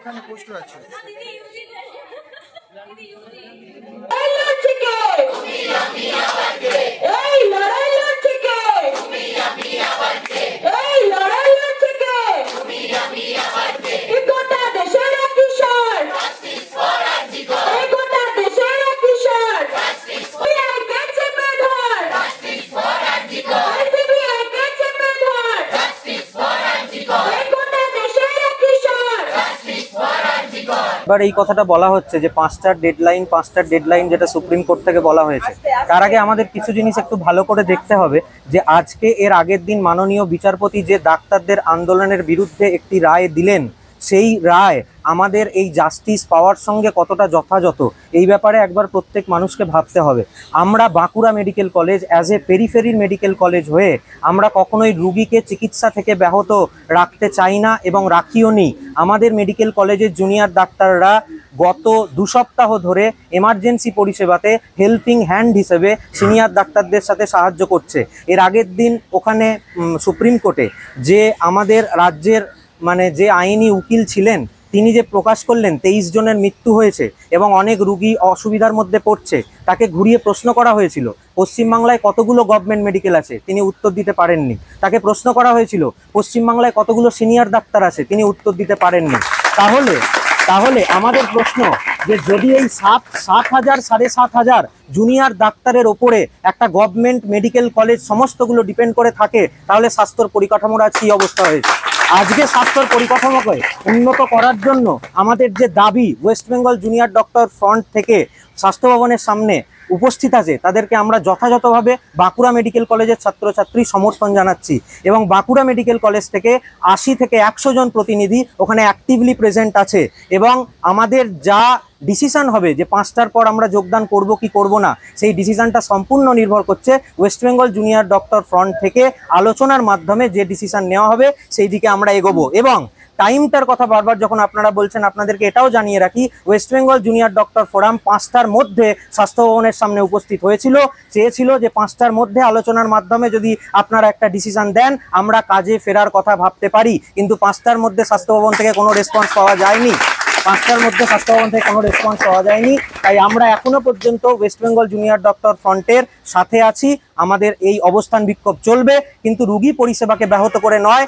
এখানে পোস্টার আছে। এবার এই কথাটা বলা হচ্ছে যে পাঁচটার ডেডলাইন যেটা সুপ্রিম কোর্ট থেকে বলা হয়েছে, তার আগে আমাদের কিছু জিনিস একটু ভালো করে দেখতে হবে যে আজকে এর আগের দিন মাননীয় বিচারপতি যে ডাক্তারদের আন্দোলনের বিরুদ্ধে একটি রায় দিলেন, সেই রায় আমাদের এই জাস্টিস পাওয়ার সঙ্গে কতটা যথাযথ এই ব্যাপারে একবার প্রত্যেক মানুষকে ভাবতে হবে। আমরা Bankura medical college as a পেরিফেরির মেডিকেল কলেজ হয়ে আমরা কখনোই রুগীকে চিকিৎসা থেকে ব্যাহত রাখতে চাই না এবং রাখিও নি। আমাদের মেডিকেল কলেজের জুনিয়র ডাক্তাররা গত 2 সপ্তাহ ধরে এমার্জেন্সি পরিষেবাতে হেল্পিং হ্যান্ড হিসেবে সিনিয়র ডাক্তারদের সাথে সাহায্য করছে। এর আগের দিন ওখানে সুপ্রিম কোর্টে যে আমাদের রাজ্যের যে আইনি উকিল ছিলেন, তিনি যে প্রকাশ করলেন 23 জনের মৃত্যু হয়েছে এবং অনেক রুগী অসুবিধার মধ্যে পড়ছে, তাকে ঘুরিয়ে প্রশ্ন করা হয়েছিল পশ্চিমবাংলায় কতগুলো গভর্নমেন্ট মেডিকেল আছে, তিনি উত্তর দিতে পারেননি। তাকে প্রশ্ন করা হয়েছিল পশ্চিমবাংলায় কতগুলো সিনিয়র ডাক্তার আছে, তিনি উত্তর দিতে পারেননি। তাহলে আমাদের প্রশ্ন যে যদি এই 7,000 7,500 জুনিয়র ডাক্তারের ওপরে একটা গভর্নমেন্ট মেডিকেল কলেজ সমস্তগুলো ডিপেন্ড করে থাকে, তাহলে স্বাস্থ্যর পরিকাঠামোর আজ কী অবস্থা হয়েছে। আজকে স্বাস্থ্যর পরিকাঠামোকে উন্নত করার জন্য আমাদের যে দাবি West Bengal junior doctor front থেকে স্বাস্থ্য ভবনের সামনে উপস্থিত আছে, তাদেরকে আমরা যথাযথভাবে বাঁকুড়া মেডিকেল কলেজের ছাত্রছাত্রী সমর্থন জানাচ্ছি এবং বাঁকুড়া মেডিকেল কলেজ থেকে 80 থেকে 100 জন প্রতিনিধি ওখানে অ্যাক্টিভলি প্রেজেন্ট আছে এবং আমাদের যা ডিসিশন হবে যে 5টার পর আমরা যোগদান করব কি করব না, সেই ডিসিশনটা সম্পূর্ণ নির্ভর করছে West Bengal junior doctor front থেকে আলোচনার মাধ্যমে যে ডিসিশন নেওয়া হবে সেই দিকে আমরা এগোবো। এবং টাইমটার কথা বারবার যখন আপনারা বলছেন, আপনাদেরকে এটাও জানিয়ে রাখি West Bengal junior doctor forum 5টার মধ্যে স্বাস্থ্য ভবনের সামনে উপস্থিত চেয়েছিল যে 5টার মধ্যে আলোচনার মাধ্যমে যদি আপনারা একটা ডিসিশন দেন আমরা কাজে ফেরার কথা ভাবতে পারি, কিন্তু 5টার মধ্যে স্বাস্থ্য ভবন থেকে কোনো রেসপন্স পাওয়া যায়নি। 5টার মধ্যে স্বাস্থ্য ভবন থেকে কোনো রেসপন্স পাওয়া যায়নি। তাই আমরা এখনো পর্যন্ত ওয়েস্ট বেঙ্গল জুনিয়র ডক্টর ফ্রন্টের সাথে আছি। আমাদের এই অবস্থান বিক্ষোভ চলবে, কিন্তু রুগী পরিষেবাকে ব্যাহত করে নয়।